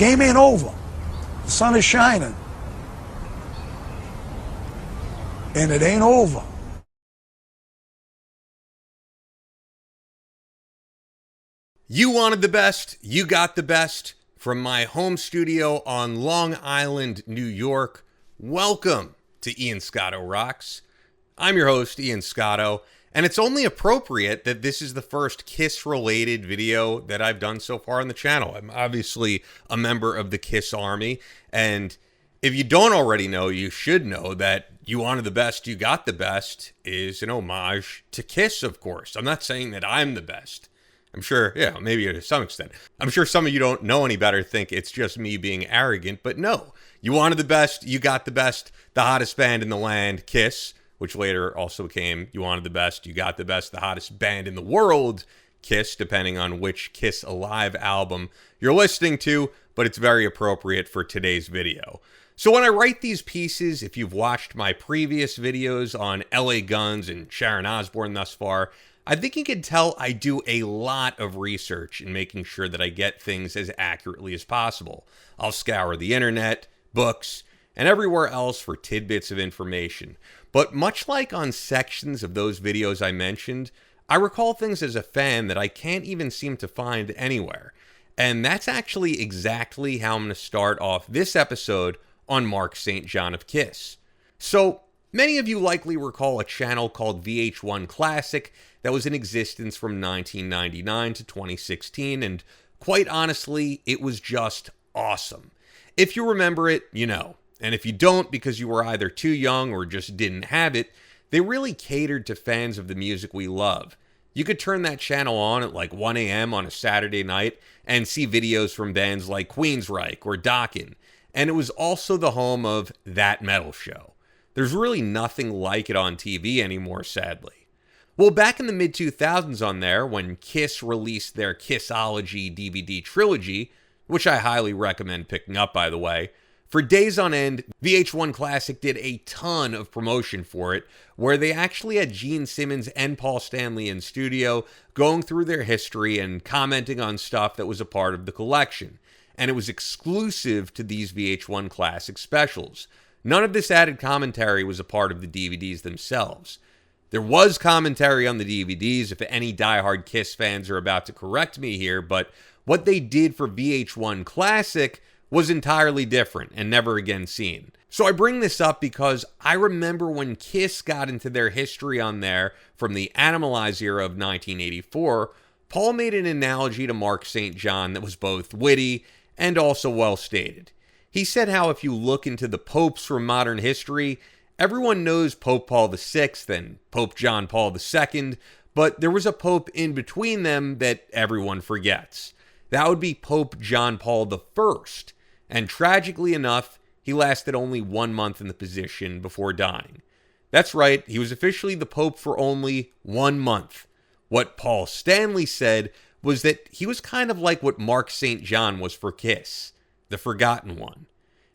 Game ain't over. The sun is shining. And it ain't over. You wanted the best, you got the best. From my home studio on Long Island, New York, welcome to Ian Scotto Rocks. I'm your host, Ian Scotto, and it's only appropriate that this is the first Kiss-related video that I've done so far on the channel. I'm obviously a member of the Kiss Army, and if you don't already know, you should know that You Wanted the Best, You Got the Best is an homage to Kiss, of course. I'm not saying that I'm the best. I'm sure, yeah, maybe to some extent. I'm sure some of you don't know any better, think it's just me being arrogant, but no. You wanted the best, you got the best, the hottest band in the land, Kiss, which later also became You Wanted the Best, You Got the Best, the hottest band in the world, Kiss, depending on which Kiss Alive album you're listening to, but it's very appropriate for today's video. So when I write these pieces, if you've watched my previous videos on LA Guns and Sharon Osbourne thus far, I think you can tell I do a lot of research in making sure that I get things as accurately as possible. I'll scour the internet, books, and everywhere else for tidbits of information. But much like on sections of those videos I mentioned, I recall things as a fan that I can't even seem to find anywhere. And that's actually exactly how I'm going to start off this episode on Mark St. John of Kiss. So, many of you likely recall a channel called VH1 Classic that was in existence from 1999 to 2016, and quite honestly, it was just awesome. If you remember it, you know. And if you don't because you were either too young or just didn't have it, they really catered to fans of the music we love. You could turn that channel on at like 1 a.m. on a Saturday night and see videos from bands like Queensryche or Dokken, and it was also the home of That Metal Show. There's really nothing like it on TV anymore, sadly. Well, back in the mid-2000s on there, when Kiss released their Kissology DVD trilogy, which I highly recommend picking up, by the way, for days on end, VH1 Classic did a ton of promotion for it, where they actually had Gene Simmons and Paul Stanley in studio going through their history and commenting on stuff that was a part of the collection. And it was exclusive to these VH1 Classic specials. None of this added commentary was a part of the DVDs themselves. There was commentary on the DVDs, if any diehard Kiss fans are about to correct me here, but what they did for VH1 Classic was entirely different and never again seen. So I bring this up because I remember when Kiss got into their history on there from the Animalize era of 1984, Paul made an analogy to Mark St. John that was both witty and also well stated. He said how if you look into the popes from modern history, everyone knows Pope Paul VI and Pope John Paul II, but there was a pope in between them that everyone forgets. That would be Pope John Paul I, and tragically enough, he lasted only 1 month in the position before dying. That's right, he was officially the pope for only 1 month. What Paul Stanley said was that he was kind of like what Mark St. John was for Kiss, the forgotten one.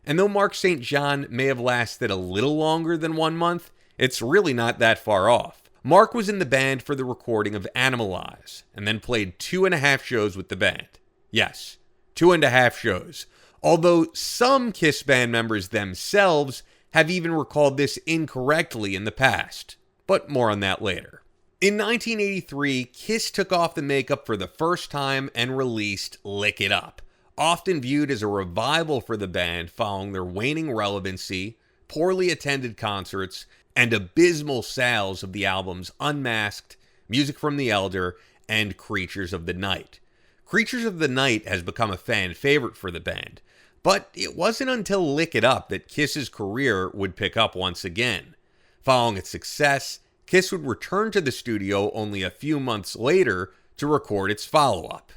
And though Mark St. John may have lasted a little longer than 1 month, it's really not that far off. Mark was in the band for the recording of Animalize, and then played 2.5 shows with the band. Yes, 2.5 shows. Although some Kiss band members themselves have even recalled this incorrectly in the past. But more on that later. In 1983, Kiss took off the makeup for the first time and released Lick It Up, often viewed as a revival for the band following their waning relevancy, poorly attended concerts, and abysmal sales of the albums Unmasked, Music from the Elder, and Creatures of the Night. Creatures of the Night has become a fan favorite for the band, but it wasn't until Lick It Up that Kiss's career would pick up once again. Following its success, Kiss would return to the studio only a few months later to record its follow-up,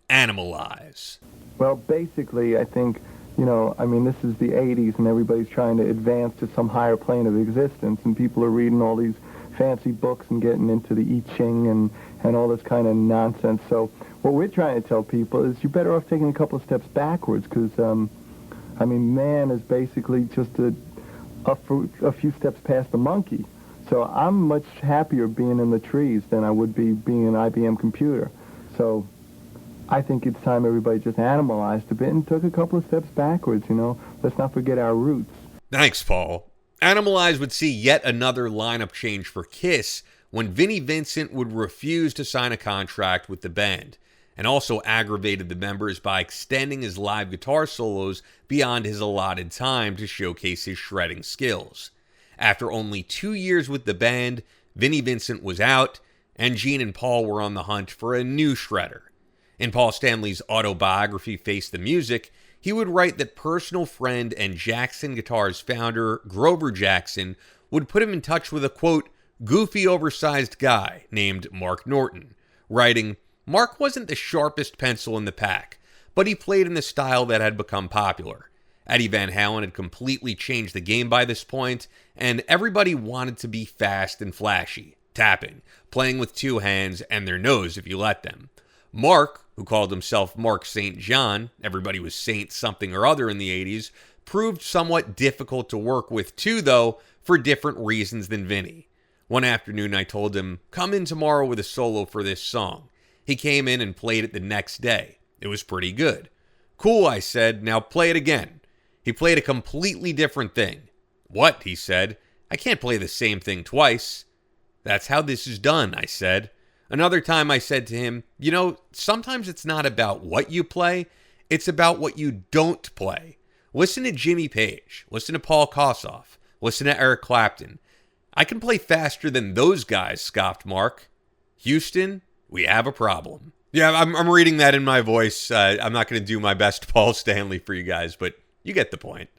Animalize. Well, basically, I think, this is the 80s and everybody's trying to advance to some higher plane of existence, and people are reading all these fancy books and getting into the I Ching and all this kind of nonsense. So what we're trying to tell people is you're better off taking a couple of steps backwards because, man is basically just a few steps past the monkey. So I'm much happier being in the trees than I would be being an IBM computer. So I think it's time everybody just animalized a bit and took a couple of steps backwards, you know. Let's not forget our roots. Thanks, Paul. Animalize would see yet another lineup change for Kiss when Vinnie Vincent would refuse to sign a contract with the band, and also aggravated the members by extending his live guitar solos beyond his allotted time to showcase his shredding skills. After only 2 years with the band, Vinnie Vincent was out, and Gene and Paul were on the hunt for a new shredder. In Paul Stanley's autobiography, Face the Music, he would write that personal friend and Jackson Guitars founder, Grover Jackson, would put him in touch with a, quote, goofy oversized guy named Mark Norton, writing, Mark wasn't the sharpest pencil in the pack, but he played in the style that had become popular. Eddie Van Halen had completely changed the game by this point, and everybody wanted to be fast and flashy, tapping, playing with two hands and their nose if you let them. Mark, who called himself Mark St. John, everybody was Saint something or other in the 80s, proved somewhat difficult to work with too, though, for different reasons than Vinnie. One afternoon I told him, come in tomorrow with a solo for this song. He came in and played it the next day. It was pretty good. Cool, I said, now play it again. He played a completely different thing. What, he said, I can't play the same thing twice. That's how this is done, I said. Another time I said to him, you know, sometimes it's not about what you play, it's about what you don't play. Listen to Jimmy Page, listen to Paul Kossoff, listen to Eric Clapton. I can play faster than those guys, scoffed Mark. Houston, we have a problem. Yeah, I'm reading that in my voice. I'm not going to do my best Paul Stanley for you guys, but you get the point.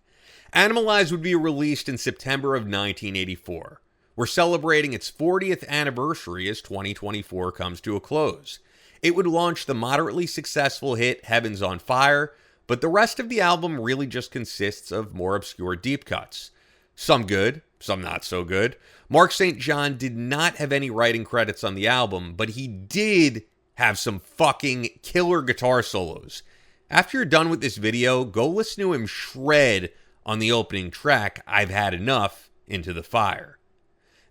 Animalize would be released in September of 1984. We're celebrating its 40th anniversary as 2024 comes to a close. It would launch the moderately successful hit Heaven's on Fire, but the rest of the album really just consists of more obscure deep cuts. Some good, some not so good. Mark St. John did not have any writing credits on the album, but he did have some fucking killer guitar solos. After you're done with this video, go listen to him shred on the opening track, I've Had Enough, Into the Fire.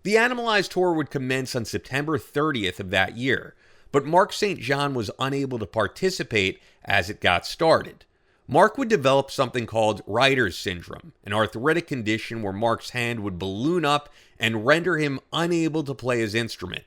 The Animalize tour would commence on September 30th of that year, but Mark St. John was unable to participate as it got started. Mark would develop something called writer's syndrome, an arthritic condition where Mark's hand would balloon up and render him unable to play his instrument.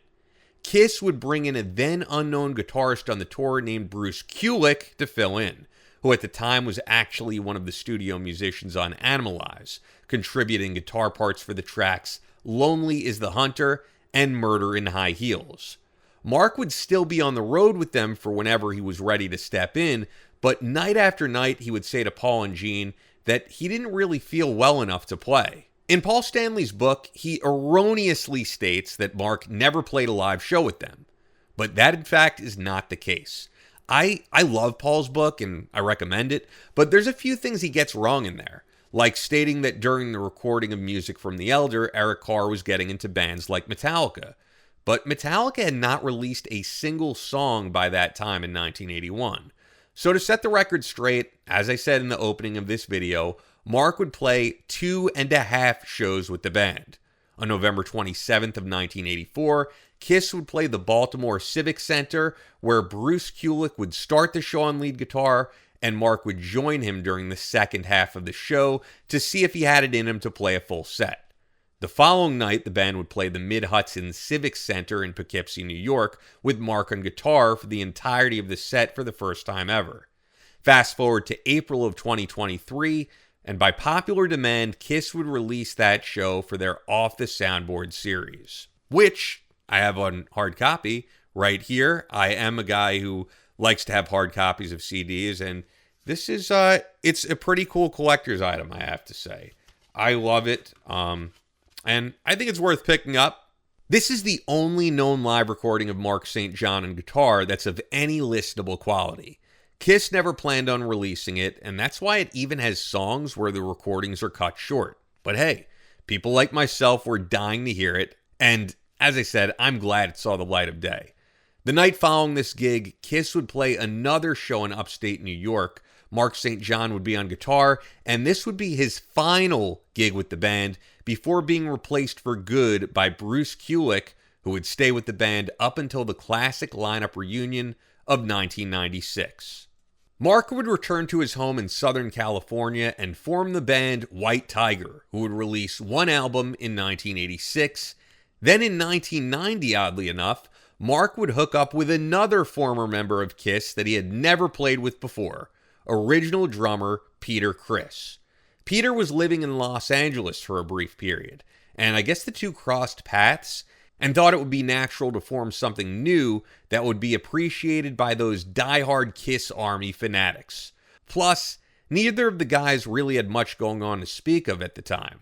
Kiss would bring in a then unknown guitarist on the tour named Bruce Kulick to fill in, who at the time was actually one of the studio musicians on Animalize, contributing guitar parts for the tracks Lonely is the Hunter and Murder in High Heels. Mark would still be on the road with them for whenever he was ready to step in, but night after night he would say to Paul and Gene that he didn't really feel well enough to play. In Paul Stanley's book, he erroneously states that Mark never played a live show with them, but that in fact is not the case. I love Paul's book and I recommend it, but there's a few things he gets wrong in there, like stating that during the recording of music from The Elder, Eric Carr was getting into bands like Metallica. But Metallica had not released a single song by that time in 1981. So to set the record straight, as I said in the opening of this video, Mark would play 2.5 shows with the band. On November 27th of 1984, Kiss would play the Baltimore Civic Center, where Bruce Kulick would start the show on lead guitar, and Mark would join him during the second half of the show to see if he had it in him to play a full set. The following night, the band would play the Mid-Hudson Civic Center in Poughkeepsie, New York, with Mark on guitar for the entirety of the set for the first time ever. Fast forward to April of 2023, and by popular demand, Kiss would release that show for their Off the Soundboard series, which I have on hard copy right here. I am a guy who likes to have hard copies of CDs, and this is it's a pretty cool collector's item, I have to say. I love it, and I think it's worth picking up. This is the only known live recording of Mark St. John on guitar that's of any listenable quality. Kiss never planned on releasing it, and that's why it even has songs where the recordings are cut short. But hey, people like myself were dying to hear it, and as I said, I'm glad it saw the light of day. The night following this gig, Kiss would play another show in upstate New York. Mark St. John would be on guitar, and this would be his final gig with the band before being replaced for good by Bruce Kulick, who would stay with the band up until the classic lineup reunion of 1996. Mark would return to his home in Southern California and form the band White Tiger, who would release one album in 1986. Then in 1990, oddly enough, Mark would hook up with another former member of Kiss that he had never played with before, original drummer Peter Criss. Peter was living in Los Angeles for a brief period, and I guess the two crossed paths and thought it would be natural to form something new that would be appreciated by those diehard Kiss Army fanatics. Plus, neither of the guys really had much going on to speak of at the time.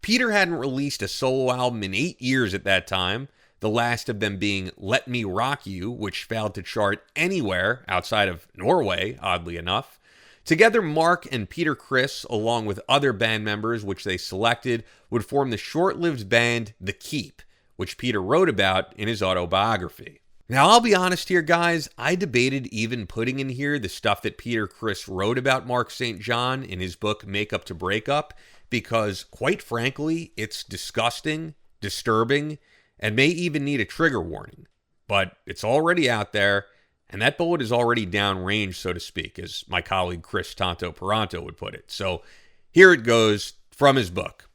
Peter hadn't released a solo album in 8 years at that time, the last of them being Let Me Rock You, which failed to chart anywhere outside of Norway, oddly enough. Together, Mark and Peter Criss, along with other band members which they selected, would form the short-lived band The Keep, which Peter wrote about in his autobiography. Now, I'll be honest here, guys, I debated even putting in here the stuff that Peter Criss wrote about Mark St. John in his book Makeup to Breakup, because, quite frankly, it's disgusting, disturbing, and may even need a trigger warning. But it's already out there, and that bullet is already downrange, so to speak, as my colleague Chris Tanto Peranto would put it. So here it goes from his book.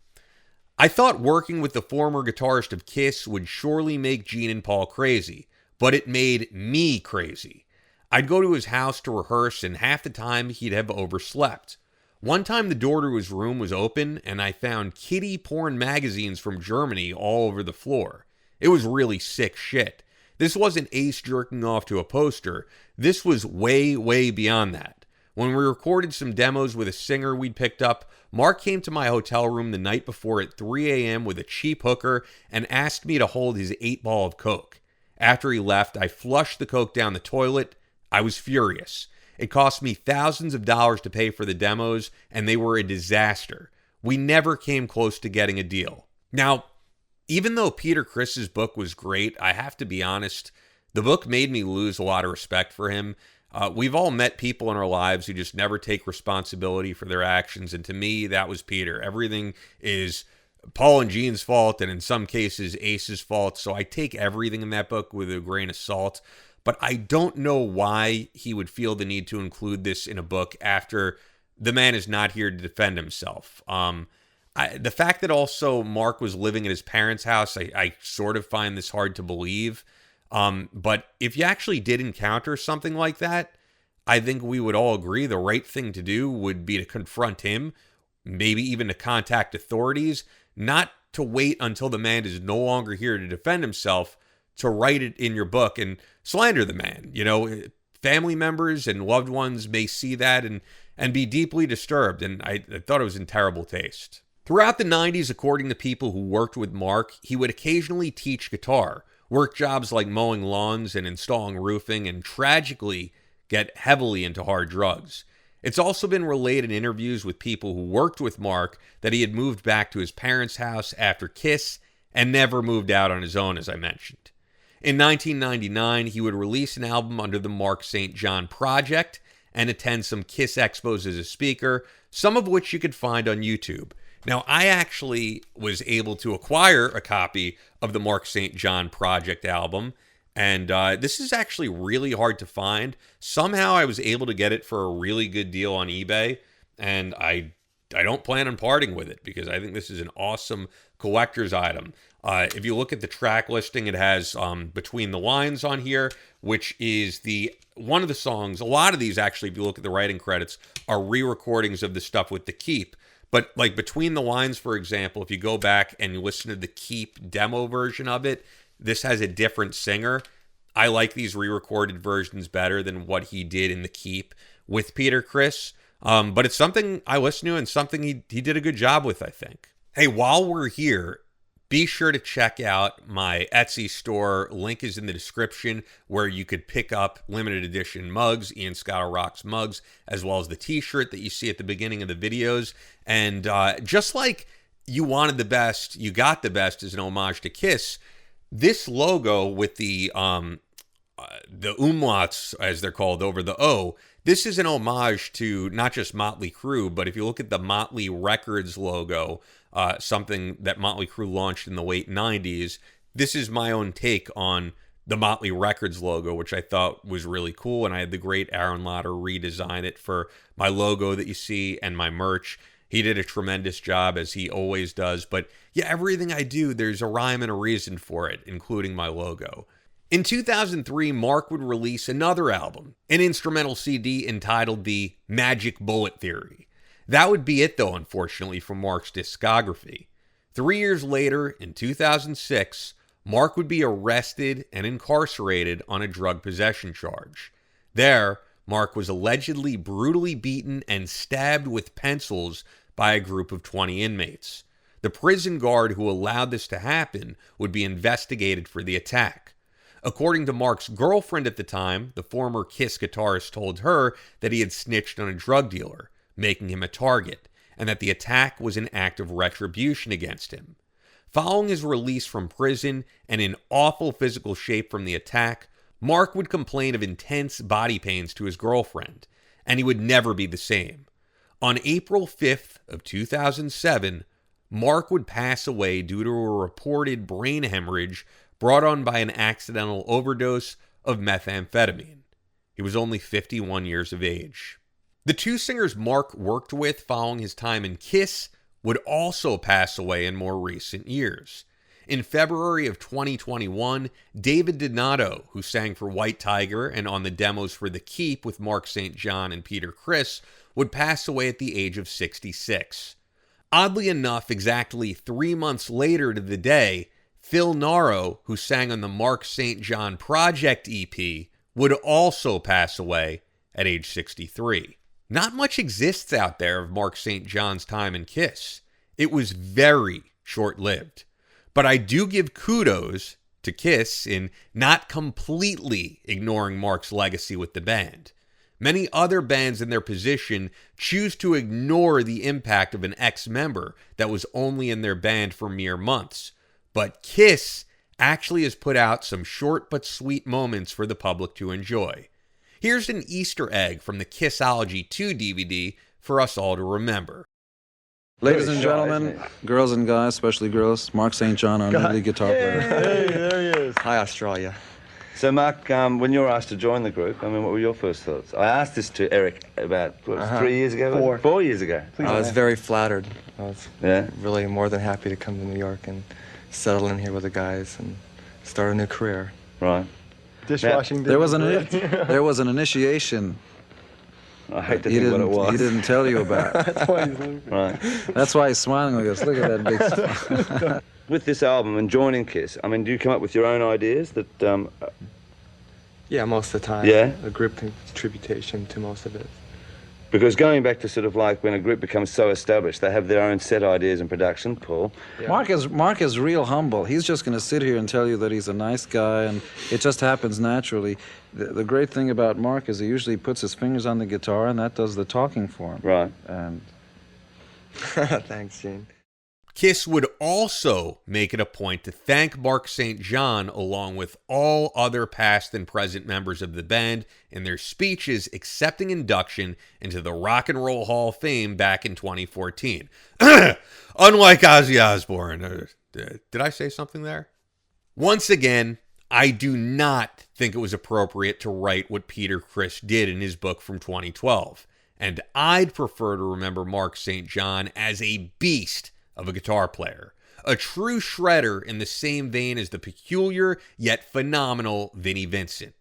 I thought working with the former guitarist of Kiss would surely make Gene and Paul crazy, but it made me crazy. I'd go to his house to rehearse, and half the time he'd have overslept. One time the door to his room was open, and I found kiddie porn magazines from Germany all over the floor. It was really sick shit. This wasn't Ace jerking off to a poster. This was way, way beyond that. When we recorded some demos with a singer we'd picked up, Mark came to my hotel room the night before at 3 a.m. with a cheap hooker and asked me to hold his 8-ball of coke. After he left, I flushed the coke down the toilet. I was furious. It cost me thousands of dollars to pay for the demos, and they were a disaster. We never came close to getting a deal. Now, even though Peter Criss's book was great, I have to be honest, the book made me lose a lot of respect for him. We've all met people in our lives who just never take responsibility for their actions, and to me, that was Peter. Everything is Paul and Gene's fault, and in some cases, Ace's fault, so I take everything in that book with a grain of salt, but I don't know why he would feel the need to include this in a book after the man is not here to defend himself. The fact that also Mark was living at his parents' house, I sort of find this hard to believe. But if you actually did encounter something like that, I think we would all agree the right thing to do would be to confront him, maybe even to contact authorities, not to wait until the man is no longer here to defend himself, to write it in your book and slander the man. You know, family members and loved ones may see that and be deeply disturbed, and I thought it was in terrible taste. Throughout the 90s, according to people who worked with Mark, he would occasionally teach guitar, work jobs like mowing lawns and installing roofing, and tragically get heavily into hard drugs. It's also been relayed in interviews with people who worked with Mark that he had moved back to his parents' house after Kiss and never moved out on his own, as I mentioned. In 1999, he would release an album under the Mark St. John Project and attend some Kiss expos as a speaker, some of which you could find on YouTube. Now, I actually was able to acquire a copy of the Mark St. John Project album, and this is actually really hard to find. Somehow I was able to get it for a really good deal on eBay, and I don't plan on parting with it because I think this is an awesome collector's item. If you look at the track listing, it has Between the Lines on here, which is one of the songs. A lot of these, actually, if you look at the writing credits, are re-recordings of the stuff with The Keep. But like Between the Lines, for example, if you go back and you listen to the Keep demo version of it, this has a different singer. I like these re-recorded versions better than what he did in the Keep with Peter Criss. But it's something I listen to and something he did a good job with, I think. Hey, while we're here, be sure to check out my Etsy store. Link is in the description, where you could pick up limited edition mugs, Ian Scotto Rocks mugs, as well as the t-shirt that you see at the beginning of the videos. And just like You Wanted the Best, You Got the Best is an homage to Kiss, this logo with the umlauts, as they're called, over the O, this is an homage to not just Motley Crue, but if you look at the Motley Records logo, something that Motley Crue launched in the late 90s, this is my own take on the Motley Records logo, which I thought was really cool. And I had the great Aaron Lauder redesign it for my logo that you see and my merch. He did a tremendous job, as he always does. But yeah, everything I do, there's a rhyme and a reason for it, including my logo. In 2003, Mark would release another album, an instrumental CD entitled The Magic Bullet Theory. That would be it, though, unfortunately, for Mark's discography. 3 years later, in 2006, Mark would be arrested and incarcerated on a drug possession charge. There, Mark was allegedly brutally beaten and stabbed with pencils by a group of 20 inmates. The prison guard who allowed this to happen would be investigated for the attack. According to Mark's girlfriend at the time, the former Kiss guitarist told her that he had snitched on a drug dealer, making him a target, and that the attack was an act of retribution against him. Following his release from prison and in awful physical shape from the attack, Mark would complain of intense body pains to his girlfriend, and he would never be the same. On April 5th of 2007, Mark would pass away due to a reported brain hemorrhage brought on by an accidental overdose of methamphetamine. He was only 51 years of age. The two singers Mark worked with following his time in Kiss would also pass away in more recent years. In February of 2021, David Donato, who sang for White Tiger and on the demos for The Keep with Mark St. John and Peter Criss, would pass away at the age of 66. Oddly enough, exactly 3 months later to the day, Phil Naro, who sang on the Mark St. John Project EP, would also pass away at age 63. Not much exists out there of Mark St. John's time in Kiss. It was very short-lived. But I do give kudos to Kiss in not completely ignoring Mark's legacy with the band. Many other bands in their position choose to ignore the impact of an ex-member that was only in their band for mere months. But Kiss actually has put out some short but sweet moments for the public to enjoy. Here's an Easter egg from the Kissology 2 DVD for us all to remember. Ladies and gentlemen, girls and guys, especially girls, Mark St. John, our new lead guitar player. Hey, there he is. Hi, Australia. So, Mark, when you were asked to join the group, I mean, what were your first thoughts? I asked this to Eric about 3 years ago? 4 years ago. I was very flattered. I was really more than happy to come to New York and settle in here with the guys and start a new career. Right. Dishwashing. There was an initiation. I hate to think what it was. He didn't tell you about. That's why he's laughing. Right. That's why he's smiling like this. Look at that big smile. With this album and joining Kiss, I mean, do you come up with your own ideas that... Yeah, most of the time. Yeah? A group contribution to most of it. Because going back to sort of like when a group becomes so established, they have their own set ideas and production, Paul. Yeah. Mark is real humble. He's just going to sit here and tell you that he's a nice guy, and it just happens naturally. The great thing about Mark is he usually puts his fingers on the guitar, and that does the talking for him. Right. And Thanks, Gene. Kiss would also make it a point to thank Mark St. John along with all other past and present members of the band in their speeches accepting induction into the Rock and Roll Hall of Fame back in 2014. Unlike Ozzy Osbourne. Did I say something there? Once again, I do not think it was appropriate to write what Peter Criss did in his book from 2012. And I'd prefer to remember Mark St. John as a beast of a guitar player, a true shredder in the same vein as the peculiar yet phenomenal Vinnie Vincent.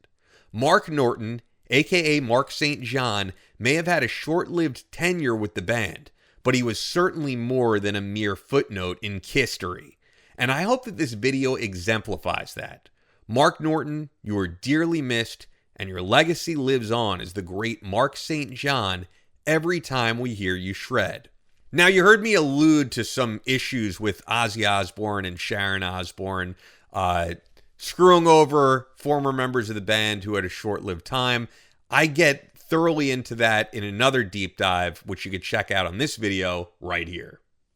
Mark Norton, aka Mark St. John, may have had a short-lived tenure with the band, but he was certainly more than a mere footnote in history. And I hope that this video exemplifies that. Mark Norton, you are dearly missed, and your legacy lives on as the great Mark St. John every time we hear you shred. Now, you heard me allude to some issues with Ozzy Osbourne and Sharon Osbourne screwing over former members of the band who had a short-lived time. I get thoroughly into that in another deep dive, which you can check out on this video right here.